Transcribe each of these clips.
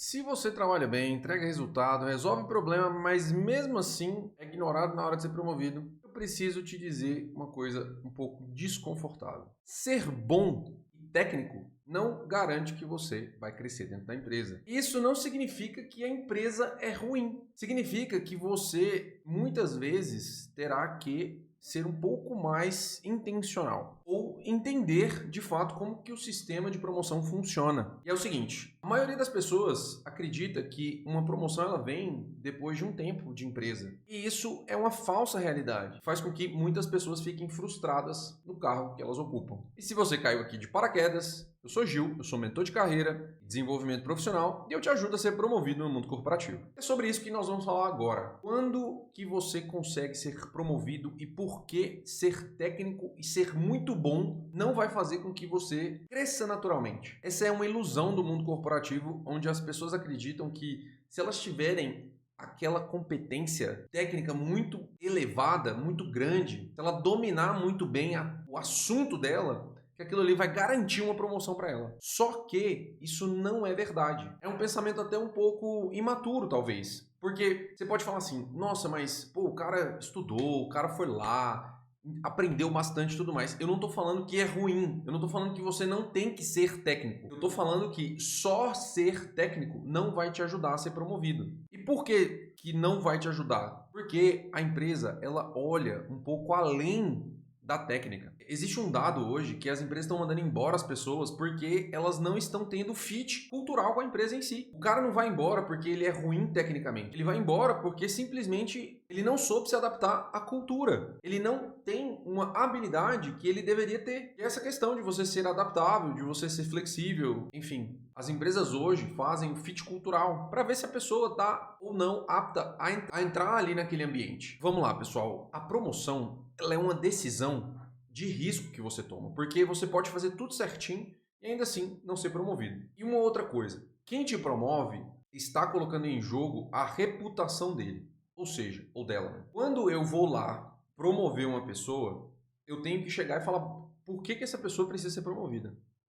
Se você trabalha bem, entrega resultado, resolve problema, mas mesmo assim é ignorado na hora de ser promovido, eu preciso te dizer uma coisa um pouco desconfortável. Ser bom e técnico não garante que você vai crescer dentro da empresa. Isso não significa que a empresa é ruim. Significa que você muitas vezes terá que ser um pouco mais intencional ou entender de fato como que o sistema de promoção funciona. E é o seguinte, a maioria das pessoas acredita que uma promoção ela vem depois de um tempo de empresa. E isso é uma falsa realidade. Faz com que muitas pessoas fiquem frustradas no cargo que elas ocupam. E se você caiu aqui de paraquedas, eu sou Gil, eu sou mentor de carreira, desenvolvimento profissional e eu te ajudo a ser promovido no mundo corporativo. É sobre isso que nós vamos falar agora. Quando que você consegue ser promovido e por que ser técnico e ser muito bom não vai fazer com que você cresça naturalmente? Essa é uma ilusão do mundo corporativo onde as pessoas acreditam que se elas tiverem aquela competência técnica muito elevada, muito grande, se ela dominar muito bem o assunto dela, que aquilo ali vai garantir uma promoção para ela. Só que isso não é verdade. É um pensamento até um pouco imaturo, talvez. Porque você pode falar assim, nossa, mas pô, o cara estudou, o cara foi lá, aprendeu bastante e tudo mais. Eu não tô falando que é ruim. Eu não tô falando que você não tem que ser técnico. Eu tô falando que só ser técnico não vai te ajudar a ser promovido. E por que não vai te ajudar? Porque a empresa, ela olha um pouco além da técnica. Existe um dado hoje que as empresas estão mandando embora as pessoas porque elas não estão tendo fit cultural com a empresa em si. O cara não vai embora porque ele é ruim tecnicamente. Ele vai embora porque simplesmente ele não soube se adaptar à cultura. Ele não tem uma habilidade que ele deveria ter. E essa questão de você ser adaptável, de você ser flexível, enfim. As empresas hoje fazem o fit cultural para ver se a pessoa está ou não apta a entrar ali naquele ambiente. Vamos lá, pessoal. A promoção ela é uma decisão de risco que você toma, porque você pode fazer tudo certinho e ainda assim não ser promovido. E uma outra coisa, quem te promove está colocando em jogo a reputação dele, ou seja, ou dela. Quando eu vou lá promover uma pessoa, eu tenho que chegar e falar por que essa pessoa precisa ser promovida.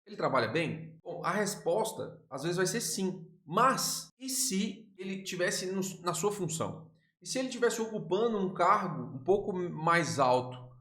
Ele trabalha bem? Bom, a resposta às vezes vai ser sim, mas e se ele tivesse na sua função? E se ele estivesse ocupando um cargo um pouco mais alto,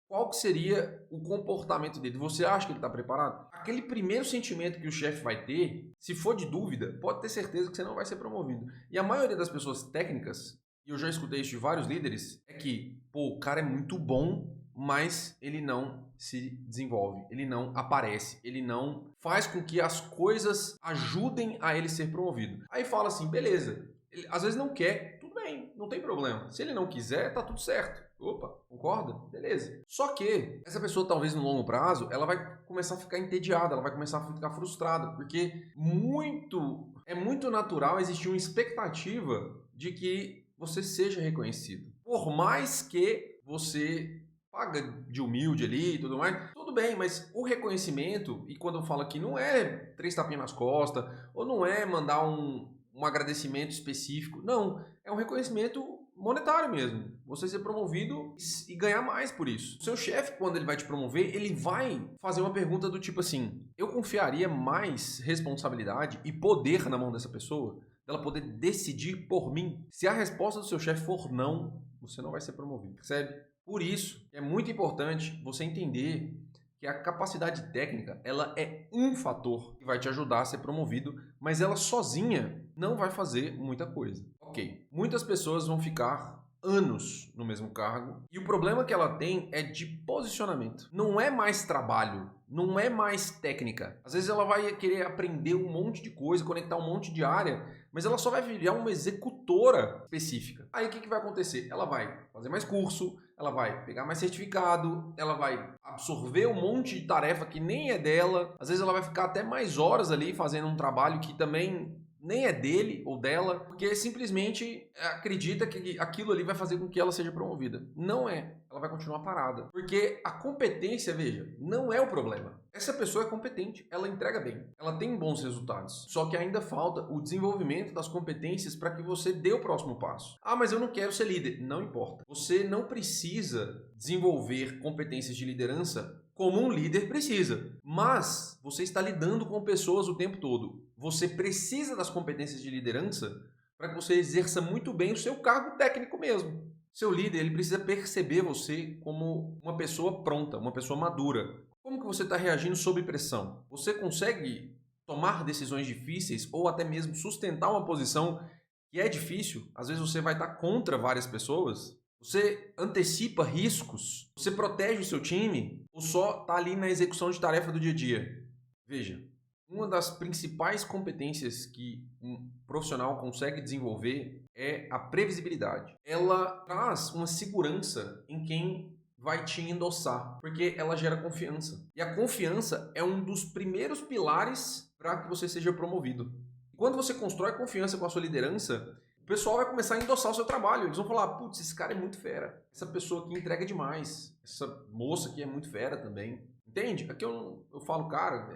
qual que seria o comportamento dele? Você acha que ele está preparado? Aquele primeiro sentimento que o chefe vai ter, se for de dúvida, pode ter certeza que você não vai ser promovido. E a maioria das pessoas técnicas, e eu já escutei isso de vários líderes, é que, pô, o cara é muito bom, mas ele não se desenvolve, ele não aparece, ele não faz com que as coisas ajudem a ele ser promovido. Aí fala assim, beleza, ele às vezes não quer, tudo bem, não tem problema. Se ele não quiser, tá tudo certo. Opa, concorda? Beleza. Só que essa pessoa, talvez no longo prazo, ela vai começar a ficar entediada, ela vai começar a ficar frustrada, porque é muito natural existir uma expectativa de que você seja reconhecido. Por mais que você paga de humilde ali e tudo mais, tudo bem, mas o reconhecimento, e quando eu falo aqui, não é 3 tapinhas nas costas, ou não é mandar um agradecimento específico, não, é um reconhecimento monetário mesmo. Você ser promovido e ganhar mais por isso. O seu chefe, quando ele vai te promover, ele vai fazer uma pergunta do tipo assim, eu confiaria mais responsabilidade e poder na mão dessa pessoa, dela poder decidir por mim? Se a resposta do seu chefe for não, você não vai ser promovido, percebe? Por isso, é muito importante você entender que a capacidade técnica, ela é um fator que vai te ajudar a ser promovido, mas ela sozinha não vai fazer muita coisa. Ok, muitas pessoas vão ficar anos no mesmo cargo e o problema que ela tem é de posicionamento. Não é mais trabalho, não é mais técnica. Às vezes ela vai querer aprender um monte de coisa, conectar um monte de área, mas ela só vai virar uma executora específica. Aí o que vai acontecer? Ela vai fazer mais curso, ela vai pegar mais certificado, ela vai absorver um monte de tarefa que nem é dela. Às vezes ela vai ficar até mais horas ali fazendo um trabalho que também nem é dele ou dela, porque simplesmente acredita que aquilo ali vai fazer com que ela seja promovida. Não é. Ela vai continuar parada. Porque a competência, veja, não é o problema. Essa pessoa é competente, ela entrega bem, ela tem bons resultados. Só que ainda falta o desenvolvimento das competências para que você dê o próximo passo. Ah, mas eu não quero ser líder. Não importa. Você não precisa desenvolver competências de liderança como um líder precisa. Mas você está lidando com pessoas o tempo todo. Você precisa das competências de liderança para que você exerça muito bem o seu cargo técnico mesmo. Seu líder, ele precisa perceber você como uma pessoa pronta, uma pessoa madura. Como que você está reagindo sob pressão? Você consegue tomar decisões difíceis ou até mesmo sustentar uma posição que é difícil? Às vezes você vai estar contra várias pessoas. Você antecipa riscos? Você protege o seu time? Ou só está ali na execução de tarefa do dia a dia? Veja, uma das principais competências que um profissional consegue desenvolver é a previsibilidade. Ela traz uma segurança em quem vai te endossar, porque ela gera confiança. E a confiança é um dos primeiros pilares para que você seja promovido. Quando você constrói confiança com a sua liderança, o pessoal vai começar a endossar o seu trabalho. Eles vão falar, putz, esse cara é muito fera. Essa pessoa aqui entrega demais. Essa moça aqui é muito fera também. Entende? Aqui eu falo, cara,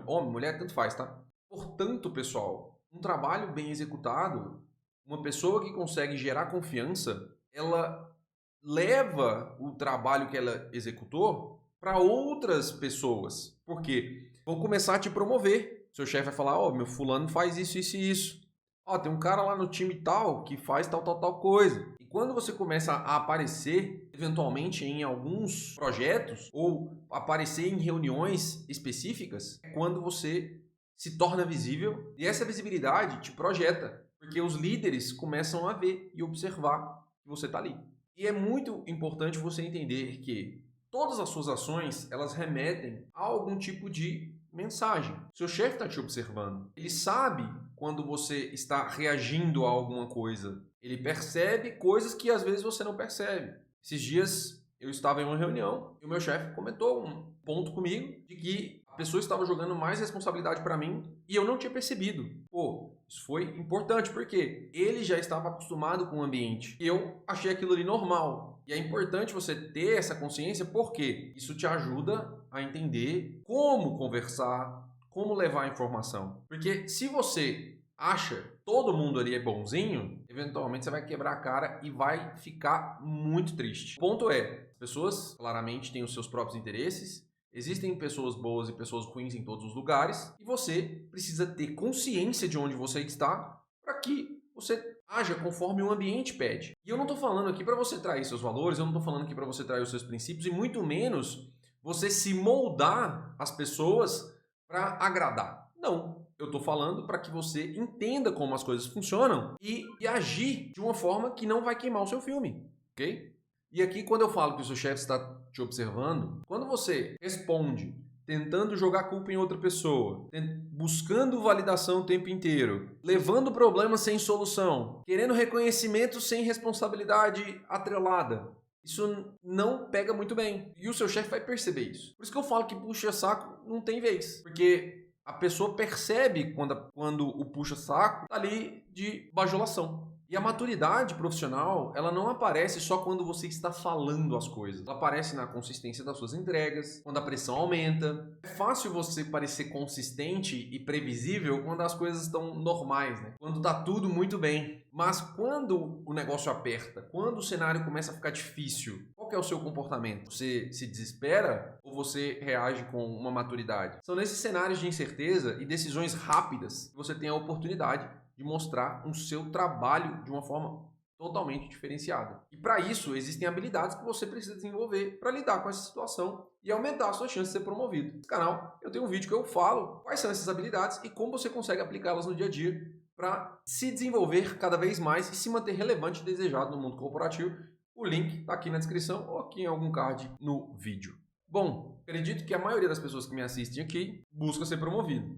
homem, mulher, tanto faz, tá? Portanto, pessoal, um trabalho bem executado, uma pessoa que consegue gerar confiança, ela leva o trabalho que ela executou para outras pessoas. Por quê? Vão começar a te promover. Seu chefe vai falar, ó, meu fulano faz isso, isso e isso. Ó, tem um cara lá no time tal que faz tal coisa. E quando você começa a aparecer, eventualmente, em alguns projetos ou aparecer em reuniões específicas, é quando você se torna visível e essa visibilidade te projeta, porque os líderes começam a ver e observar que você está ali. E é muito importante você entender que todas as suas ações, elas remetem a algum tipo de mensagem. Seu chefe está te observando. Ele sabe quando você está reagindo a alguma coisa. Ele percebe coisas que às vezes você não percebe. Esses dias eu estava em uma reunião e o meu chefe comentou um ponto comigo de que a pessoa estava jogando mais responsabilidade para mim e eu não tinha percebido. Pô, isso foi importante porque ele já estava acostumado com o ambiente. E eu achei aquilo ali normal. E é importante você ter essa consciência porque isso te ajuda a entender como conversar, como levar a informação. Porque se você acha que todo mundo ali é bonzinho, eventualmente você vai quebrar a cara e vai ficar muito triste. O ponto é, as pessoas claramente têm os seus próprios interesses, existem pessoas boas e pessoas ruins em todos os lugares, e você precisa ter consciência de onde você está para que você haja conforme o ambiente pede. E eu não estou falando aqui para você trair seus valores, eu não estou falando aqui para você trair os seus princípios, e muito menos você se moldar as pessoas para agradar. Não, eu estou falando para que você entenda como as coisas funcionam e agir de uma forma que não vai queimar o seu filme, ok? E aqui, quando eu falo que o seu chefe está te observando, quando você responde tentando jogar culpa em outra pessoa, buscando validação o tempo inteiro, levando problemas sem solução, querendo reconhecimento sem responsabilidade atrelada, isso não pega muito bem. E o seu chefe vai perceber isso. Por isso que eu falo que puxa-saco não tem vez. Porque a pessoa percebe quando o puxa-saco está ali de bajulação. E a maturidade profissional, ela não aparece só quando você está falando as coisas. Ela aparece na consistência das suas entregas, quando a pressão aumenta. É fácil você parecer consistente e previsível quando as coisas estão normais, né? Quando está tudo muito bem. Mas quando o negócio aperta, quando o cenário começa a ficar difícil, qual que é o seu comportamento? Você se desespera ou você reage com uma maturidade? São nesses cenários de incerteza e decisões rápidas que você tem a oportunidade de mostrar o seu trabalho de uma forma totalmente diferenciada. E para isso, existem habilidades que você precisa desenvolver para lidar com essa situação e aumentar a sua chance de ser promovido. Nesse canal, eu tenho um vídeo que eu falo quais são essas habilidades e como você consegue aplicá-las no dia a dia para se desenvolver cada vez mais e se manter relevante e desejado no mundo corporativo. O link está aqui na descrição ou aqui em algum card no vídeo. Bom, acredito que a maioria das pessoas que me assistem aqui busca ser promovido.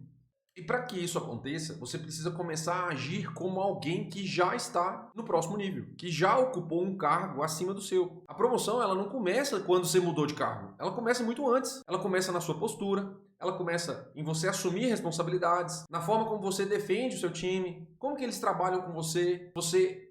E para que isso aconteça, você precisa começar a agir como alguém que já está no próximo nível, que já ocupou um cargo acima do seu. A promoção, ela não começa quando você mudou de cargo, ela começa muito antes. Ela começa na sua postura, ela começa em você assumir responsabilidades, na forma como você defende o seu time, como que eles trabalham com você,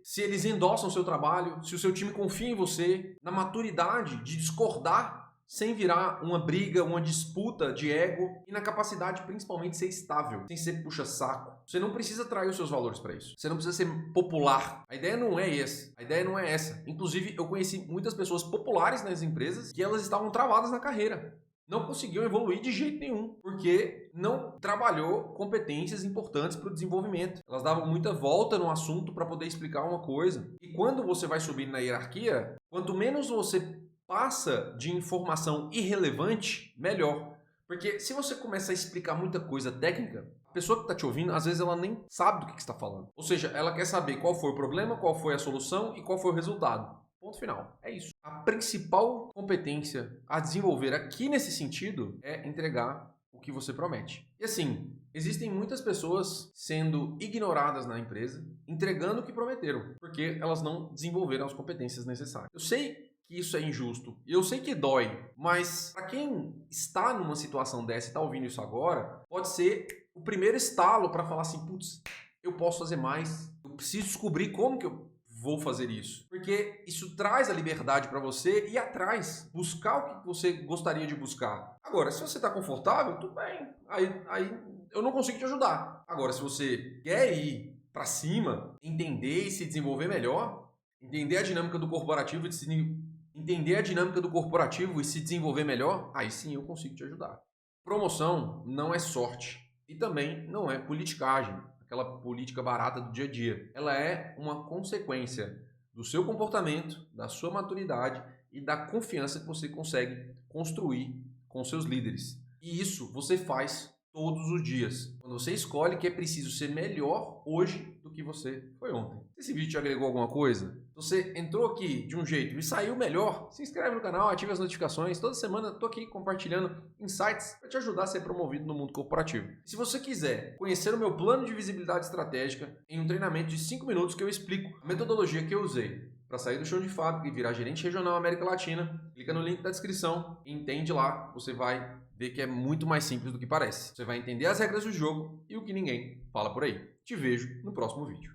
se eles endossam o seu trabalho, se o seu time confia em você, na maturidade de discordar sem virar uma briga, uma disputa de ego e na capacidade principalmente de ser estável, sem ser puxa-saco. Você não precisa trair os seus valores para isso. Você não precisa ser popular. A ideia não é essa. A ideia não é essa. Inclusive, eu conheci muitas pessoas populares nas empresas que elas estavam travadas na carreira. Não conseguiu evoluir de jeito nenhum, porque não trabalhou competências importantes para o desenvolvimento. Elas davam muita volta no assunto para poder explicar uma coisa. E quando você vai subindo na hierarquia, quanto menos você passa de informação irrelevante, melhor. Porque se você começa a explicar muita coisa técnica, a pessoa que está te ouvindo, às vezes ela nem sabe do que está falando. Ou seja, ela quer saber qual foi o problema, qual foi a solução e qual foi o resultado. Ponto final. É isso. A principal competência a desenvolver aqui nesse sentido é entregar o que você promete. E assim, existem muitas pessoas sendo ignoradas na empresa, entregando o que prometeram, porque elas não desenvolveram as competências necessárias. Eu sei que isso é injusto, e eu sei que dói, mas para quem está numa situação dessa e está ouvindo isso agora, pode ser o primeiro estalo para falar assim, putz, eu posso fazer mais, eu preciso descobrir como que eu vou fazer isso. Porque isso traz a liberdade para você ir atrás, buscar o que você gostaria de buscar. Agora, se você está confortável, tudo bem. Aí eu não consigo te ajudar. Agora, se você quer ir para cima, entender e se desenvolver melhor, entender a dinâmica do corporativo e se desenvolver melhor, aí sim eu consigo te ajudar. Promoção não é sorte e também não é politicagem. Aquela política barata do dia a dia. Ela é uma consequência do seu comportamento, da sua maturidade e da confiança que você consegue construir com seus líderes. E isso você faz todos os dias, quando você escolhe que é preciso ser melhor hoje do que você foi ontem. Se esse vídeo te agregou alguma coisa, se você entrou aqui de um jeito e saiu melhor, se inscreve no canal, ative as notificações. Toda semana estou aqui compartilhando insights para te ajudar a ser promovido no mundo corporativo. Se você quiser conhecer o meu plano de visibilidade estratégica em um treinamento de 5 minutos que eu explico a metodologia que eu usei para sair do chão de fábrica e virar gerente regional América Latina, clica no link da descrição e entende lá, você vai ver que é muito mais simples do que parece. Você vai entender as regras do jogo e o que ninguém fala por aí. Te vejo no próximo vídeo.